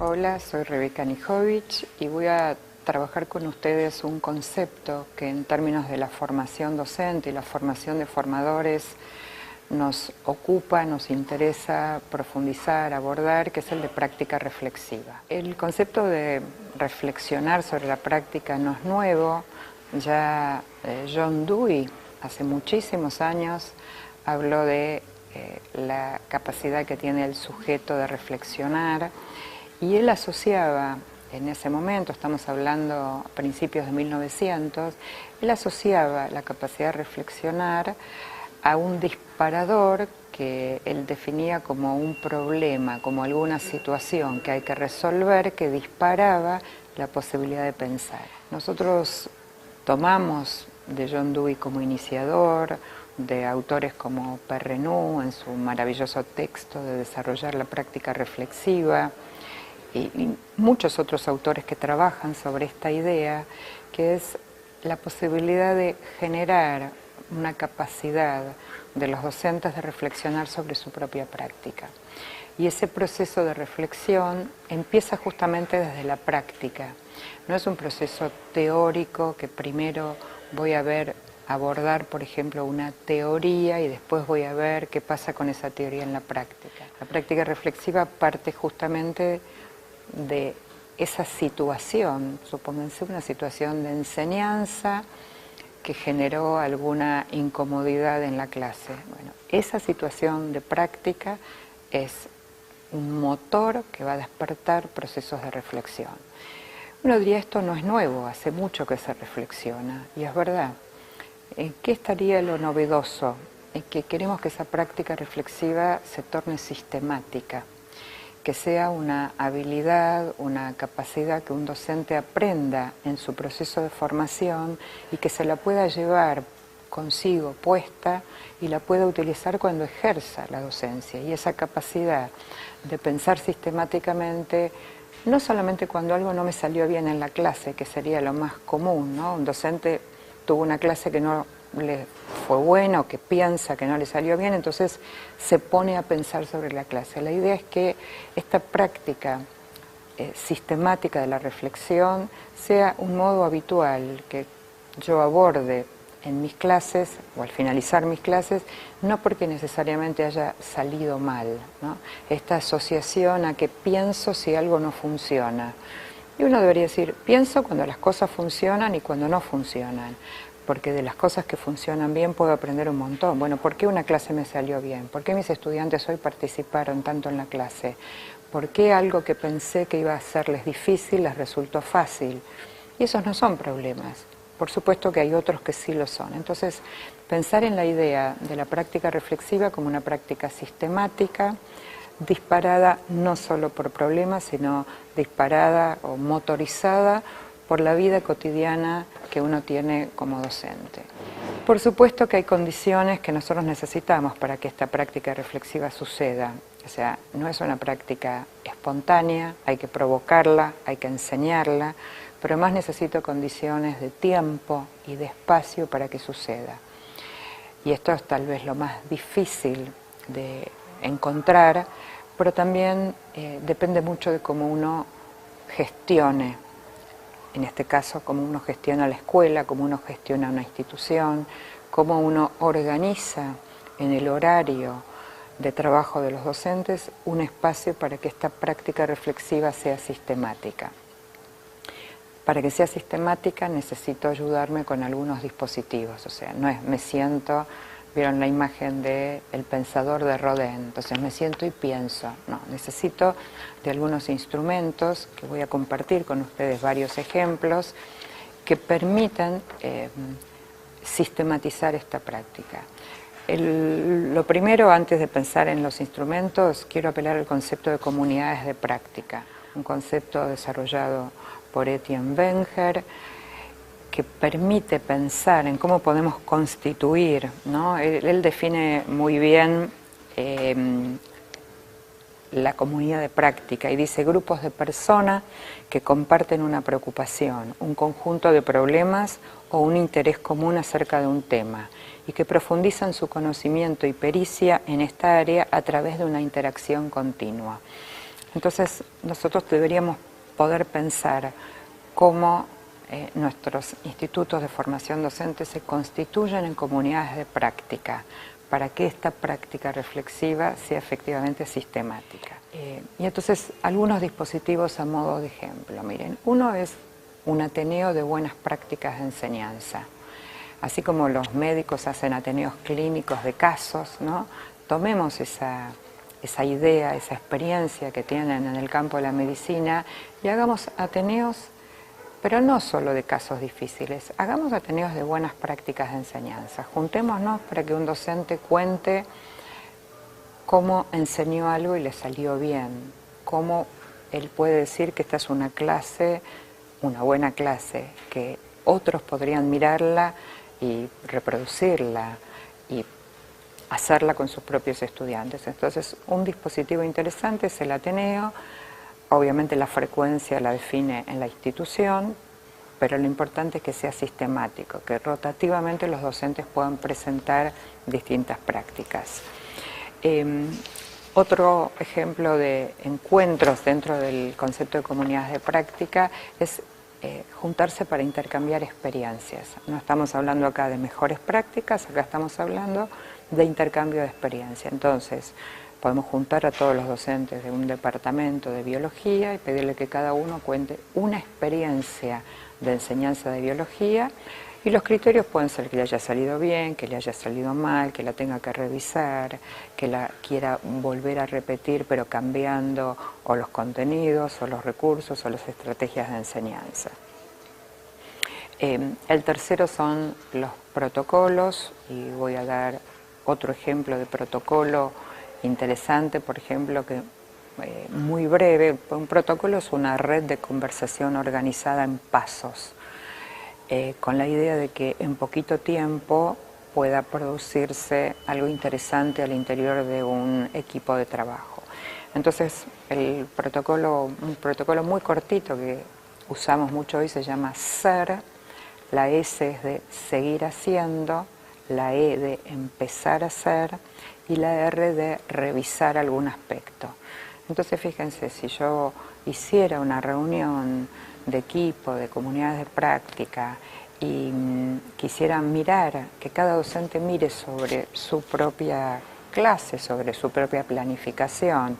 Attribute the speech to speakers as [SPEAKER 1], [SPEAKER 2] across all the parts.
[SPEAKER 1] Hola, soy Rebeca Nijovic y voy a trabajar con ustedes un concepto que en términos de la formación docente y la formación de formadores nos ocupa, nos interesa profundizar, abordar, que es el de práctica reflexiva. El concepto de reflexionar sobre la práctica no es nuevo, ya John Dewey hace muchísimos años habló de la capacidad que tiene el sujeto de reflexionar, y él asociaba, en ese momento, estamos hablando a principios de 1900, él asociaba la capacidad de reflexionar a un disparador que él definía como un problema, como alguna situación que hay que resolver, que disparaba la posibilidad de pensar. Nosotros tomamos de John Dewey como iniciador, de autores como Perrenou en su maravilloso texto de desarrollar la práctica reflexiva, y muchos otros autores que trabajan sobre esta idea, que es la posibilidad de generar una capacidad de los docentes de reflexionar sobre su propia práctica. Y ese proceso de reflexión empieza justamente desde la práctica. No es un proceso teórico que primero voy a abordar, por ejemplo, una teoría y después voy a ver qué pasa con esa teoría en la práctica. La práctica reflexiva parte justamente de esa situación, supónganse una situación de enseñanza que generó alguna incomodidad en la clase. Bueno, esa situación de práctica es un motor que va a despertar procesos de reflexión. Uno diría, esto no es nuevo, hace mucho que se reflexiona, y es verdad. ¿En qué estaría lo novedoso? En que queremos que esa práctica reflexiva se torne sistemática, que sea una habilidad, una capacidad que un docente aprenda en su proceso de formación y que se la pueda llevar consigo puesta y la pueda utilizar cuando ejerza la docencia. Y esa capacidad de pensar sistemáticamente, no solamente cuando algo no me salió bien en la clase, que sería lo más común, ¿no? Un docente tuvo una clase que no le fue buena o que piensa que no le salió bien, entonces se pone a pensar sobre la clase. La idea es que esta práctica sistemática de la reflexión sea un modo habitual que yo aborde en mis clases o al finalizar mis clases, no porque necesariamente haya salido mal, ¿no? Esta asociación a que pienso si algo no funciona. Y uno debería decir, pienso cuando las cosas funcionan y cuando no funcionan, porque de las cosas que funcionan bien puedo aprender un montón. Bueno, ¿por qué una clase me salió bien? ¿Por qué mis estudiantes hoy participaron tanto en la clase? ¿Por qué algo que pensé que iba a serles difícil les resultó fácil? Y esos no son problemas. Por supuesto que hay otros que sí lo son. Entonces, pensar en la idea de la práctica reflexiva como una práctica sistemática, disparada no solo por problemas, sino disparada o motorizada por la vida cotidiana que uno tiene como docente. Por supuesto que hay condiciones que nosotros necesitamos para que esta práctica reflexiva suceda. O sea, no es una práctica espontánea, hay que provocarla, hay que enseñarla, pero además necesito condiciones de tiempo y de espacio para que suceda. Y esto es tal vez lo más difícil de encontrar, pero también depende mucho de cómo uno gestione. En este caso, cómo uno gestiona la escuela, cómo uno gestiona una institución, cómo uno organiza en el horario de trabajo de los docentes un espacio para que esta práctica reflexiva sea sistemática. Para que sea sistemática necesito ayudarme con algunos dispositivos, o sea, no es me siento, vieron la imagen del pensador de Rodin, entonces me siento y pienso, no, necesito de algunos instrumentos que voy a compartir con ustedes varios ejemplos que permitan sistematizar esta práctica. Lo primero, antes de pensar en los instrumentos, quiero apelar al concepto de comunidades de práctica, un concepto desarrollado por Etienne Wenger, que permite pensar en cómo podemos constituir, ¿no? Él define muy bien la comunidad de práctica y dice grupos de personas que comparten una preocupación, un conjunto de problemas o un interés común acerca de un tema y que profundizan su conocimiento y pericia en esta área a través de una interacción continua. Entonces nosotros deberíamos poder pensar cómo nuestros institutos de formación docente se constituyen en comunidades de práctica para que esta práctica reflexiva sea efectivamente sistemática. Y entonces algunos dispositivos a modo de ejemplo. Miren, uno es un ateneo de buenas prácticas de enseñanza. Así como los médicos hacen ateneos clínicos de casos, ¿no? Tomemos esa idea, esa experiencia que tienen en el campo de la medicina y hagamos ateneos, pero no solo de casos difíciles, hagamos ateneos de buenas prácticas de enseñanza. Juntémonos para que un docente cuente cómo enseñó algo y le salió bien, cómo él puede decir que esta es una clase, una buena clase, que otros podrían mirarla y reproducirla y hacerla con sus propios estudiantes. Entonces, un dispositivo interesante es el Ateneo. Obviamente la frecuencia la define en la institución, pero lo importante es que sea sistemático, que rotativamente los docentes puedan presentar distintas prácticas. Otro ejemplo de encuentros dentro del concepto de comunidades de práctica es juntarse para intercambiar experiencias. No estamos hablando acá de mejores prácticas, acá estamos hablando de intercambio de experiencia. Entonces, podemos juntar a todos los docentes de un departamento de biología y pedirle que cada uno cuente una experiencia de enseñanza de biología, y los criterios pueden ser que le haya salido bien, que le haya salido mal, que la tenga que revisar, que la quiera volver a repetir pero cambiando o los contenidos o los recursos o las estrategias de enseñanza. El tercero son los protocolos, y voy a dar otro ejemplo de protocolo interesante, por ejemplo, que muy breve. Un protocolo es una red de conversación organizada en pasos, con la idea de que en poquito tiempo pueda producirse algo interesante al interior de un equipo de trabajo. Entonces, un protocolo muy cortito que usamos mucho hoy se llama SER. La S es de seguir haciendo, la E de empezar a hacer y la R de revisar algún aspecto. Entonces, fíjense, si yo hiciera una reunión de equipo, de comunidades de práctica, y quisiera mirar, que cada docente mire sobre su propia clase, sobre su propia planificación,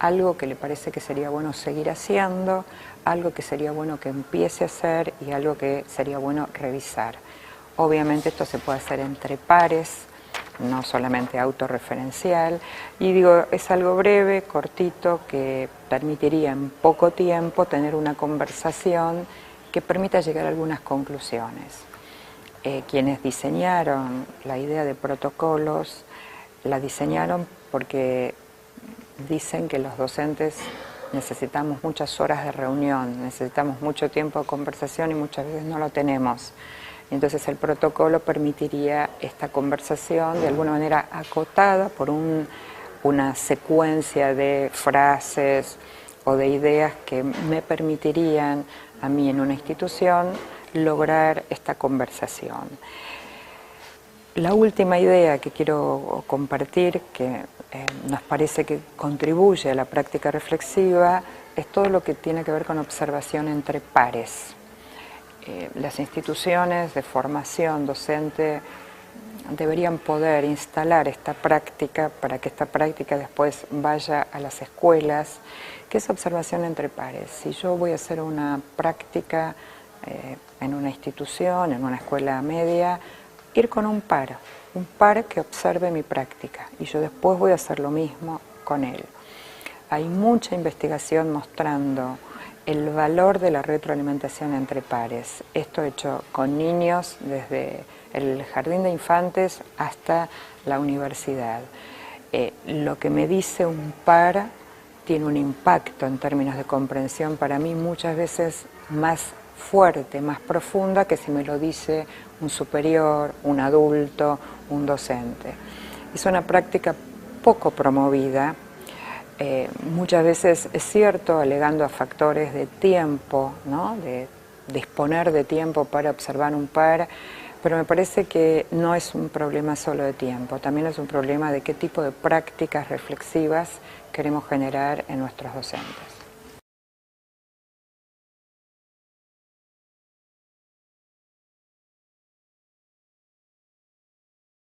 [SPEAKER 1] algo que le parece que sería bueno seguir haciendo, algo que sería bueno que empiece a hacer y algo que sería bueno revisar. Obviamente esto se puede hacer entre pares, no solamente autorreferencial, y digo, es algo breve, cortito, que permitiría en poco tiempo tener una conversación que permita llegar a algunas conclusiones. Quienes diseñaron la idea de protocolos, la diseñaron porque dicen que los docentes necesitamos muchas horas de reunión, necesitamos mucho tiempo de conversación y muchas veces no lo tenemos. Entonces el protocolo permitiría esta conversación de alguna manera acotada por una secuencia de frases o de ideas que me permitirían a mí en una institución lograr esta conversación. La última idea que quiero compartir, que nos parece que contribuye a la práctica reflexiva, es todo lo que tiene que ver con observación entre pares. Las instituciones de formación docente deberían poder instalar esta práctica para que esta práctica después vaya a las escuelas, que es observación entre pares. Si yo voy a hacer una práctica en una institución, en una escuela media, ir con un par que observe mi práctica y yo después voy a hacer lo mismo con él. Hay mucha investigación mostrando el valor de la retroalimentación entre pares. Esto hecho con niños desde el jardín de infantes hasta la universidad. Lo que me dice un par tiene un impacto en términos de comprensión para mí muchas veces más fuerte, más profunda que si me lo dice un superior, un adulto, un docente. Es una práctica poco promovida. Muchas veces es cierto, alegando a factores de tiempo, ¿no? De disponer de tiempo para observar un par, pero me parece que no es un problema solo de tiempo, también es un problema de qué tipo de prácticas reflexivas queremos generar en nuestros docentes.